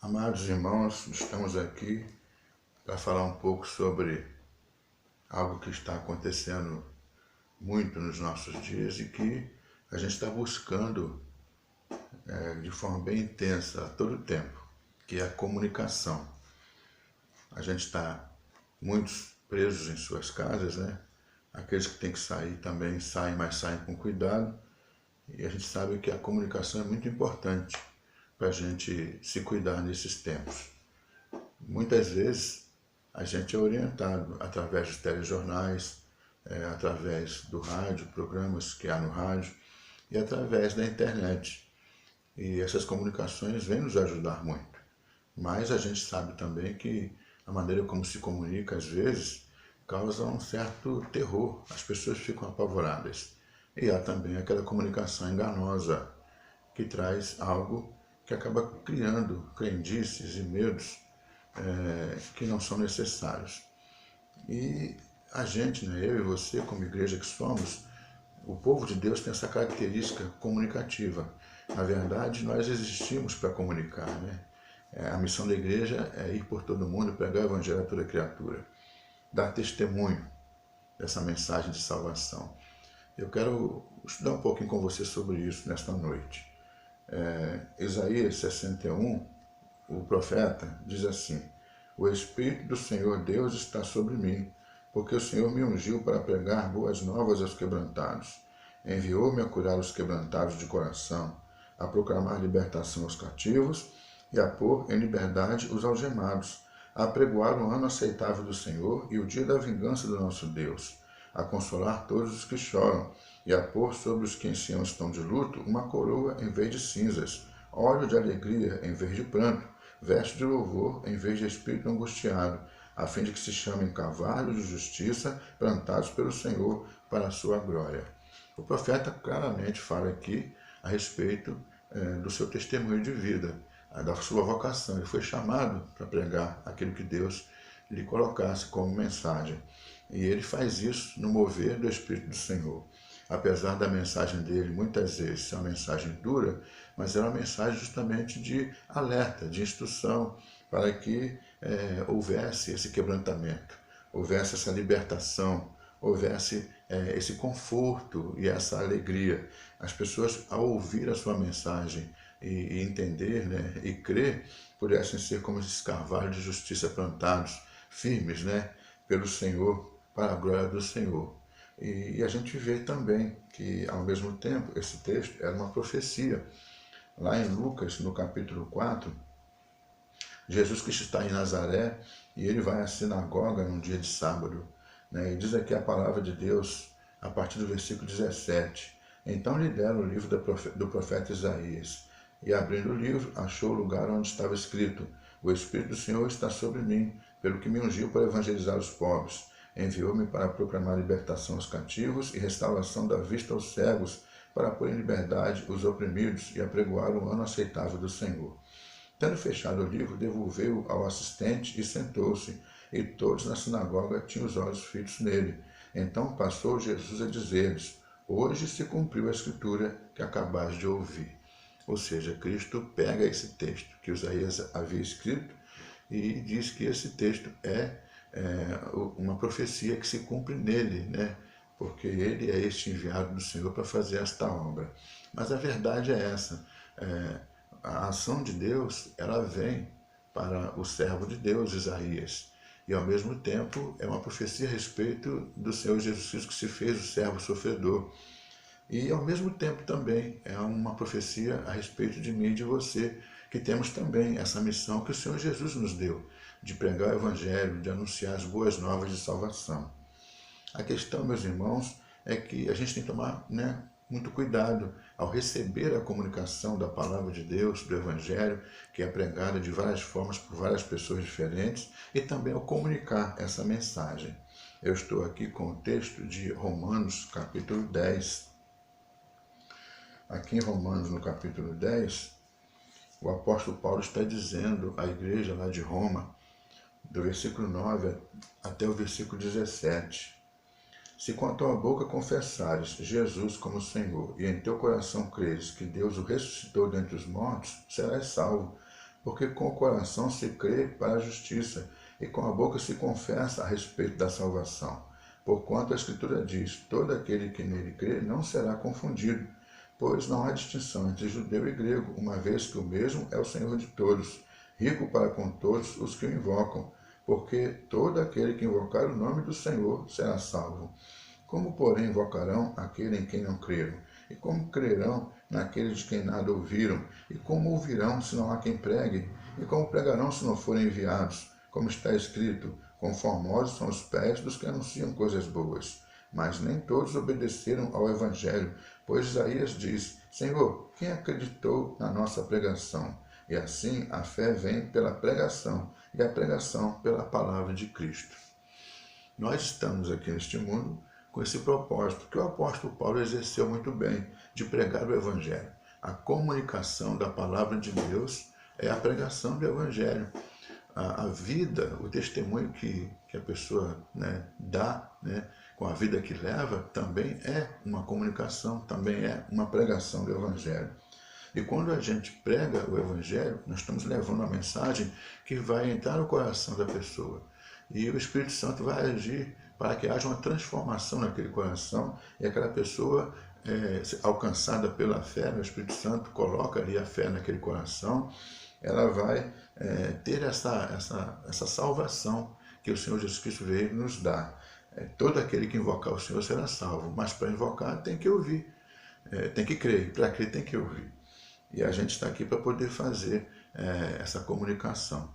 Amados irmãos, estamos aqui para falar um pouco sobre algo que está acontecendo muito nos nossos dias e que a gente está buscando de forma bem intensa a todo tempo, que é a comunicação. A gente está muitos presos em suas casas, né? Aqueles que têm que sair também saem, mas saem com cuidado. E a gente sabe que a comunicação é muito importante para a gente se cuidar nesses tempos. Muitas vezes a gente é orientado através dos telejornais, através do rádio, programas que há no rádio e através da internet. E essas comunicações vêm nos ajudar muito. Mas a gente sabe também que a maneira como se comunica às vezes causa um certo terror, as pessoas ficam apavoradas. E há também aquela comunicação enganosa que traz algo que acaba criando crendices e medos que não são necessários. E a gente, né, eu e você, como igreja que somos, o povo de Deus tem essa característica comunicativa. Na verdade, nós existimos para comunicar, né? A missão da igreja é ir por todo mundo, pregar o evangelho a toda criatura, dar testemunho dessa mensagem de salvação. Eu quero estudar um pouquinho com você sobre isso nesta noite. Isaías 61, o profeta, diz assim: O Espírito do Senhor Deus está sobre mim, porque o Senhor me ungiu para pregar boas novas aos quebrantados. Enviou-me a curar os quebrantados de coração, a proclamar libertação aos cativos e a pôr em liberdade os algemados, a apregoar o ano aceitável do Senhor e o dia da vingança do nosso Deus, a consolar todos os que choram e a pôr sobre os que em Sião estão de luto uma coroa em vez de cinzas, óleo de alegria em vez de pranto, veste de louvor em vez de espírito angustiado, a fim de que se chamem cavalos de justiça plantados pelo Senhor para a sua glória. O profeta claramente fala aqui a respeito do seu testemunho de vida, da sua vocação. Ele foi chamado para pregar aquilo que Deus lhe colocasse como mensagem. E ele faz isso no mover do Espírito do Senhor. Apesar da mensagem dele muitas vezes ser uma mensagem dura, mas era uma mensagem justamente de alerta, de instrução, para que houvesse esse quebrantamento, houvesse essa libertação, houvesse esse conforto e essa alegria. As pessoas, ao ouvir a sua mensagem e entender, né, e crer, pudessem ser como esses carvalhos de justiça plantados, firmes, né, pelo Senhor, para a glória do Senhor. E a gente vê também que, ao mesmo tempo, esse texto era uma profecia. Lá em Lucas, no capítulo 4, Jesus Cristo está em Nazaré e ele vai à sinagoga num dia de sábado, né? E diz aqui a palavra de Deus, a partir do versículo 17. Então lhe deram o livro do profeta Isaías, e abrindo o livro, achou o lugar onde estava escrito: O Espírito do Senhor está sobre mim, pelo que me ungiu para evangelizar os pobres. Enviou-me para proclamar libertação aos cativos e restauração da vista aos cegos, para pôr em liberdade os oprimidos e apregoar o ano aceitável do Senhor. Tendo fechado o livro, devolveu-o ao assistente e sentou-se, e todos na sinagoga tinham os olhos fitos nele. Então passou Jesus a dizer-lhes: Hoje se cumpriu a escritura que acabais de ouvir. Ou seja, Cristo pega esse texto que Isaías havia escrito e diz que esse texto é uma profecia que se cumpre nele, né? Porque ele é este enviado do Senhor para fazer esta obra. Mas a verdade é essa: a ação de Deus, ela vem para o servo de Deus, Isaías, e ao mesmo tempo é uma profecia a respeito do Senhor Jesus Cristo que se fez o servo sofredor. E ao mesmo tempo também é uma profecia a respeito de mim e de você, que temos também essa missão que o Senhor Jesus nos deu, de pregar o Evangelho, de anunciar as boas novas de salvação. A questão, meus irmãos, é que a gente tem que tomar, né, muito cuidado ao receber a comunicação da palavra de Deus, do Evangelho, que é pregada de várias formas por várias pessoas diferentes, e também ao comunicar essa mensagem. Eu estou aqui com o texto de Romanos, capítulo 10. Aqui em Romanos, no capítulo 10, o apóstolo Paulo está dizendo à igreja lá de Roma, do versículo 9 até o versículo 17. Se com a tua boca confessares Jesus como Senhor, e em teu coração creres que Deus o ressuscitou dentre os mortos, serás salvo. Porque com o coração se crê para a justiça, e com a boca se confessa a respeito da salvação. Porquanto a Escritura diz: todo aquele que nele crê não será confundido, pois não há distinção entre judeu e grego, uma vez que o mesmo é o Senhor de todos, rico para com todos os que o invocam, porque todo aquele que invocar o nome do Senhor será salvo. Como, porém, invocarão aquele em quem não creram? E como crerão naquele de quem nada ouviram? E como ouvirão se não há quem pregue? E como pregarão se não forem enviados? Como está escrito: conformosos são os pés dos que anunciam coisas boas. Mas nem todos obedeceram ao Evangelho, pois Isaías diz: Senhor, quem acreditou na nossa pregação? E assim a fé vem pela pregação, e a pregação pela palavra de Cristo. Nós estamos aqui neste mundo com esse propósito que o apóstolo Paulo exerceu muito bem, de pregar o Evangelho. A comunicação da palavra de Deus é a pregação do Evangelho. A vida, o testemunho que a pessoa, dá, com a vida que leva, também é uma comunicação, também é uma pregação do Evangelho. E quando a gente prega o Evangelho, nós estamos levando uma mensagem que vai entrar no coração da pessoa. E o Espírito Santo vai agir para que haja uma transformação naquele coração e aquela pessoa, alcançada pela fé, o Espírito Santo coloca ali a fé naquele coração, ela vai ter essa salvação que o Senhor Jesus Cristo veio nos dar. Todo aquele que invocar o Senhor será salvo, mas para invocar tem que ouvir, tem que crer, para crer tem que ouvir. E a gente está aqui para poder fazer essa comunicação.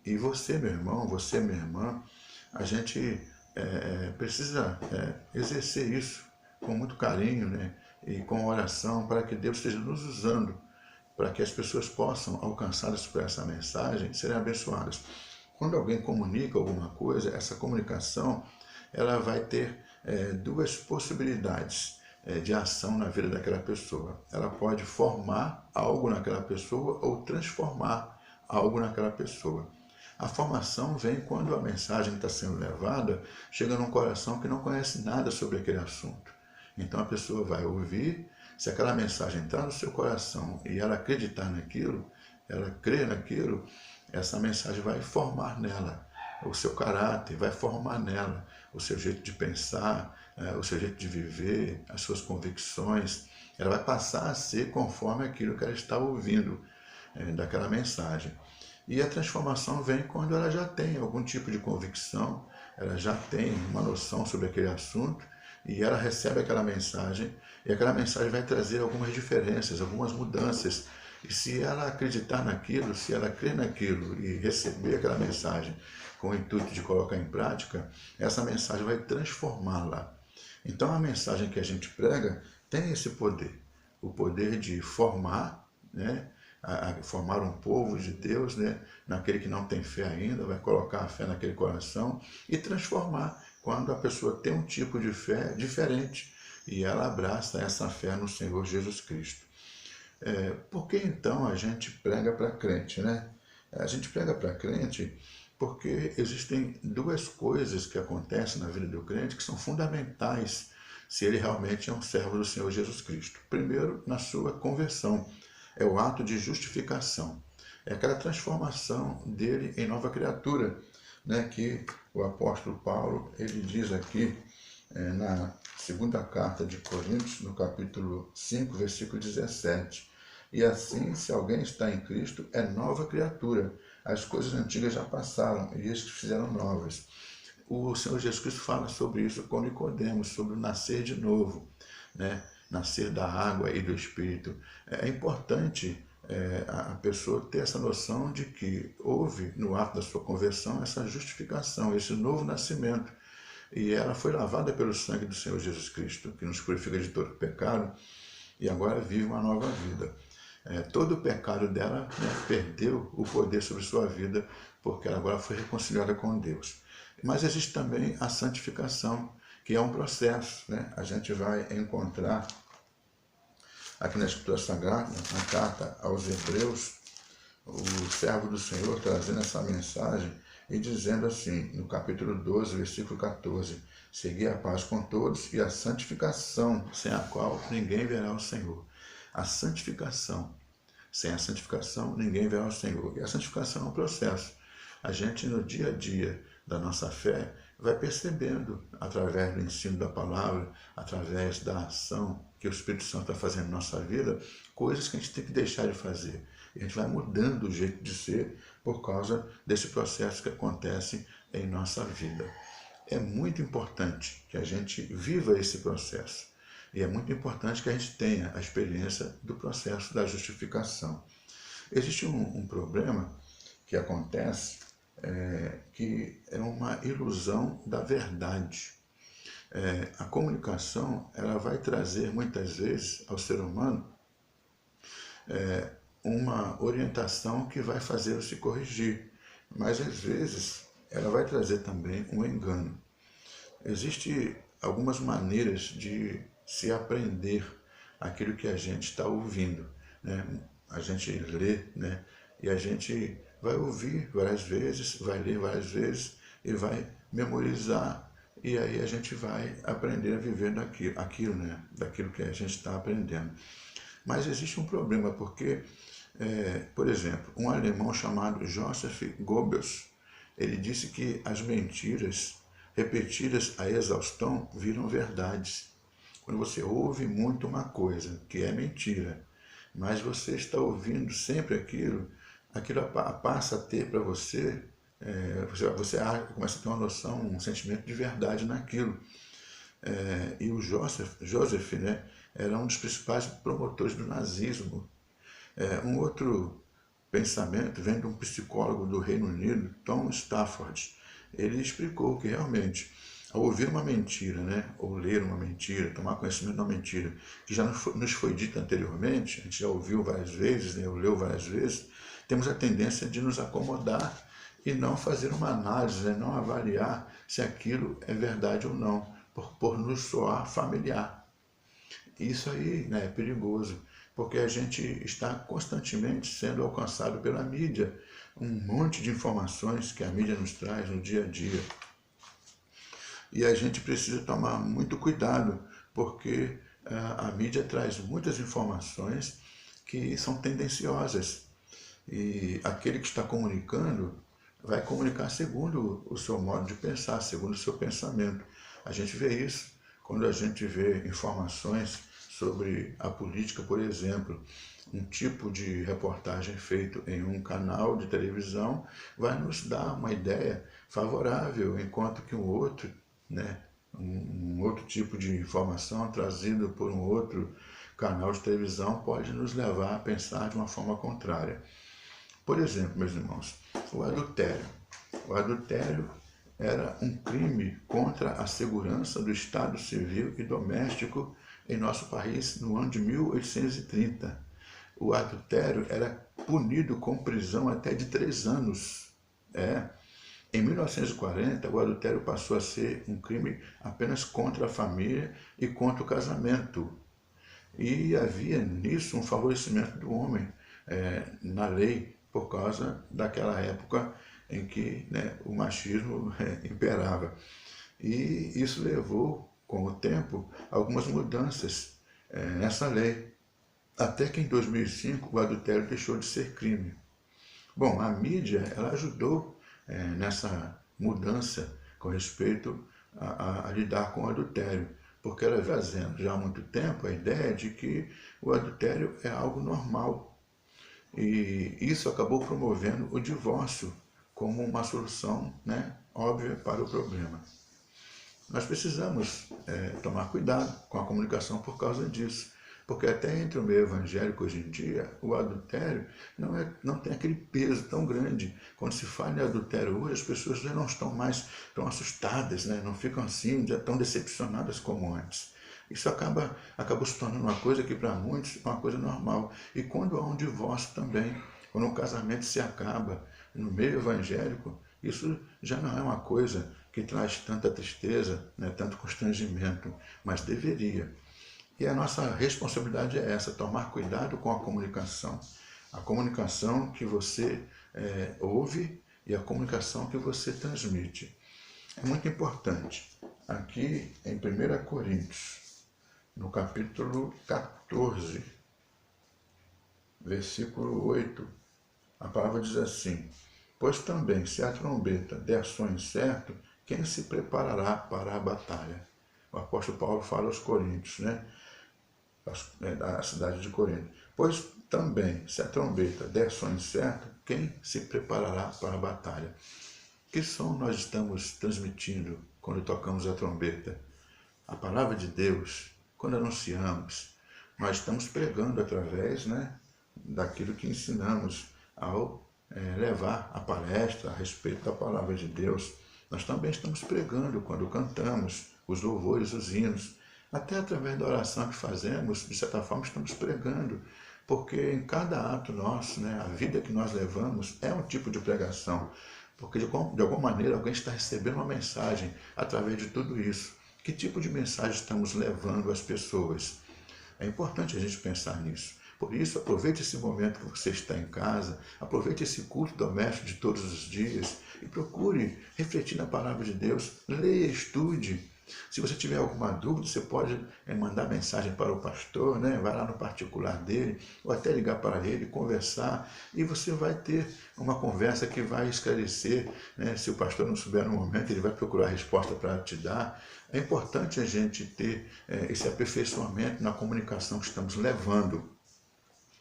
E você, meu irmão, você, minha irmã, a gente precisa exercer isso com muito carinho, e com oração, para que Deus esteja nos usando, para que as pessoas possam, alcançadas por essa mensagem, serem abençoadas. Quando alguém comunica alguma coisa, essa comunicação ela vai ter duas possibilidades de ação na vida daquela pessoa. Ela pode formar algo naquela pessoa ou transformar algo naquela pessoa. A formação vem quando a mensagem que está sendo levada chega num coração que não conhece nada sobre aquele assunto. Então a pessoa vai ouvir, se aquela mensagem entrar no seu coração e ela acreditar naquilo, ela crer naquilo, essa mensagem vai formar nela o seu caráter, vai formar nela o seu jeito de pensar, o seu jeito de viver, as suas convicções. Ela vai passar a ser conforme aquilo que ela está ouvindo daquela mensagem. E a transformação vem quando ela já tem algum tipo de convicção, ela já tem uma noção sobre aquele assunto e ela recebe aquela mensagem e aquela mensagem vai trazer algumas diferenças, algumas mudanças. E se ela acreditar naquilo, se ela crer naquilo e receber aquela mensagem com o intuito de colocar em prática, essa mensagem vai transformá-la. Então a mensagem que a gente prega tem esse poder, o poder de formar, a formar um povo de Deus, naquele que não tem fé ainda, vai colocar a fé naquele coração e transformar quando a pessoa tem um tipo de fé diferente e ela abraça essa fé no Senhor Jesus Cristo. Por que então a gente prega para crente, A gente prega para crente porque existem duas coisas que acontecem na vida do crente que são fundamentais se ele realmente é um servo do Senhor Jesus Cristo. Primeiro, na sua conversão. É o ato de justificação. É aquela transformação dele em nova criatura, que o apóstolo Paulo ele diz aqui na segunda carta de Coríntios, no capítulo 5, versículo 17. E assim, se alguém está em Cristo, é nova criatura. As coisas antigas já passaram e eis que fizeram novas. O Senhor Jesus Cristo fala sobre isso com Nicodemos, sobre o nascer de novo, nascer da água e do Espírito. É importante a pessoa ter essa noção de que houve no ato da sua conversão essa justificação, esse novo nascimento. E ela foi lavada pelo sangue do Senhor Jesus Cristo, que nos purifica de todo pecado, e agora vive uma nova vida. Todo o pecado dela perdeu o poder sobre sua vida, porque ela agora foi reconciliada com Deus. Mas existe também a santificação, que é um processo. A gente vai encontrar aqui na Escritura Sagrada, na carta aos Hebreus, o servo do Senhor trazendo essa mensagem e dizendo assim, no capítulo 12, versículo 14, segui a paz com todos e a santificação, sem a qual ninguém verá o Senhor. A santificação. Sem a santificação, ninguém vai ao Senhor. E a santificação é um processo. A gente, no dia a dia da nossa fé, vai percebendo, através do ensino da palavra, através da ação que o Espírito Santo está fazendo na nossa vida, coisas que a gente tem que deixar de fazer. E a gente vai mudando o jeito de ser por causa desse processo que acontece em nossa vida. É muito importante que a gente viva esse processo. E é muito importante que a gente tenha a experiência do processo da justificação. Existe um problema que acontece, que é uma ilusão da verdade. A comunicação, ela vai trazer muitas vezes ao ser humano uma orientação que vai fazê-lo se corrigir, mas às vezes ela vai trazer também um engano. Existem algumas maneiras de se aprender aquilo que a gente está ouvindo, né? A gente lê, né? E a gente vai ouvir várias vezes, vai ler várias vezes e vai memorizar, e aí a gente vai aprender a viver daquilo, né? Daquilo que a gente está aprendendo. Mas existe um problema, porque, por exemplo, um alemão chamado Joseph Goebbels, ele disse que as mentiras repetidas à exaustão viram verdades. Quando você ouve muito uma coisa que é mentira, mas você está ouvindo sempre aquilo passa a ter para você, você começa a ter uma noção, um sentimento de verdade naquilo. E o Joseph, né, era um dos principais promotores do nazismo. Um outro pensamento vem de um psicólogo do Reino Unido, Tom Stafford. Ele explicou que realmente, ao ouvir uma mentira, né, ou ler uma mentira, tomar conhecimento de uma mentira, que já nos foi dita anteriormente, a gente já ouviu várias vezes, né, ou leu várias vezes, temos a tendência de nos acomodar e não fazer uma análise, né, não avaliar se aquilo é verdade ou não, por nos soar familiar. Isso aí, né, é perigoso, porque a gente está constantemente sendo alcançado pela mídia, um monte de informações que a mídia nos traz no dia a dia. E a gente precisa tomar muito cuidado, porque a mídia traz muitas informações que são tendenciosas. E aquele que está comunicando vai comunicar segundo o seu modo de pensar, segundo o seu pensamento. A gente vê isso quando a gente vê informações sobre a política, por exemplo. Um tipo de reportagem feito em um canal de televisão vai nos dar uma ideia favorável, enquanto que um outro, né, um outro tipo de informação trazido por um outro canal de televisão pode nos levar a pensar de uma forma contrária. Por exemplo, meus irmãos, o adultério. O adultério era um crime contra a segurança do Estado civil e doméstico em nosso país no ano de 1830. O adultério era punido com prisão até de 3 anos. Em 1940, o adultério passou a ser um crime apenas contra a família e contra o casamento. E havia nisso um favorecimento do homem na lei, por causa daquela época em que, né, o machismo imperava. E isso levou, com o tempo, algumas mudanças nessa lei, até que em 2005 o adultério deixou de ser crime. Bom, a mídia ela ajudou nessa mudança com respeito a lidar com o adultério, porque ela vem trazendo já há muito tempo a ideia de que o adultério é algo normal. E isso acabou promovendo o divórcio como uma solução, né, óbvia para o problema. Nós precisamos tomar cuidado com a comunicação por causa disso, porque até entre o meio evangélico hoje em dia, o adultério não tem aquele peso tão grande. Quando se fala em adultério hoje, as pessoas já não estão mais tão assustadas, né? Não ficam assim, já tão decepcionadas como antes. Isso acabou se tornando uma coisa que para muitos é uma coisa normal. E quando há um divórcio também, quando um casamento se acaba no meio evangélico, isso já não é uma coisa que traz tanta tristeza, né, tanto constrangimento, mas deveria. E a nossa responsabilidade é essa, tomar cuidado com a comunicação que você ouve e a comunicação que você transmite. É muito importante. Aqui em 1 Coríntios, no capítulo 14, versículo 8, a palavra diz assim: pois também, se a trombeta der som incerto, quem se preparará para a batalha? O apóstolo Paulo fala aos Coríntios, né? Da cidade de Corinto. Pois também, se a trombeta der som incerto, quem se preparará para a batalha? Que som nós estamos transmitindo quando tocamos a trombeta? A palavra de Deus, quando anunciamos, nós estamos pregando através, né, daquilo que ensinamos ao levar a palestra a respeito da palavra de Deus. Nós também estamos pregando quando cantamos os louvores, os hinos. Até através da oração que fazemos, de certa forma, estamos pregando, porque em cada ato nosso, né, a vida que nós levamos é um tipo de pregação, porque de alguma maneira alguém está recebendo uma mensagem através de tudo isso. Que tipo de mensagem estamos levando às pessoas? É importante a gente pensar nisso. Por isso, aproveite esse momento que você está em casa, aproveite esse culto doméstico de todos os dias e procure refletir na palavra de Deus, leia, estude. Se você tiver alguma dúvida, você pode mandar mensagem para o pastor, né? Vai lá no particular dele, ou até ligar para ele, conversar, e você vai ter uma conversa que vai esclarecer, né? Se o pastor não souber no momento, ele vai procurar a resposta para te dar. É importante a gente ter esse aperfeiçoamento na comunicação que estamos levando.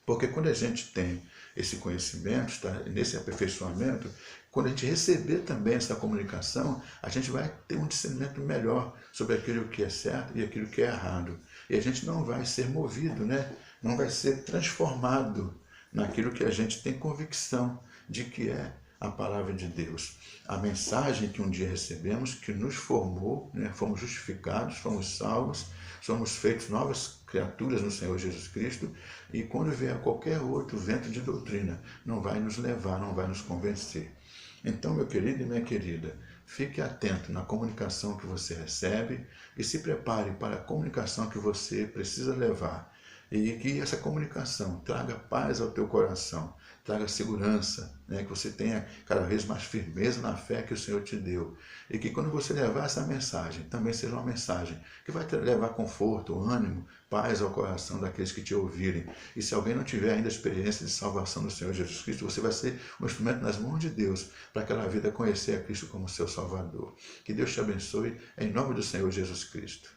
Porque quando a gente tem esse conhecimento, está nesse aperfeiçoamento, quando a gente receber também essa comunicação, a gente vai ter um discernimento melhor sobre aquilo que é certo e aquilo que é errado. E a gente não vai ser movido, né? Não vai ser transformado naquilo que a gente tem convicção de que é a palavra de Deus. A mensagem que um dia recebemos, que nos formou, né? Fomos justificados, fomos salvos, somos feitos novas criaturas no Senhor Jesus Cristo, e quando vier qualquer outro vento de doutrina, não vai nos levar, não vai nos convencer. Então, meu querido e minha querida, fique atento na comunicação que você recebe e se prepare para a comunicação que você precisa levar. E que essa comunicação traga paz ao teu coração, traga segurança, né? Que você tenha cada vez mais firmeza na fé que o Senhor te deu. E que quando você levar essa mensagem, também seja uma mensagem que vai levar conforto, ânimo, paz ao coração daqueles que te ouvirem. E se alguém não tiver ainda a experiência de salvação do Senhor Jesus Cristo, você vai ser um instrumento nas mãos de Deus para aquela vida conhecer a Cristo como seu Salvador. Que Deus te abençoe em nome do Senhor Jesus Cristo.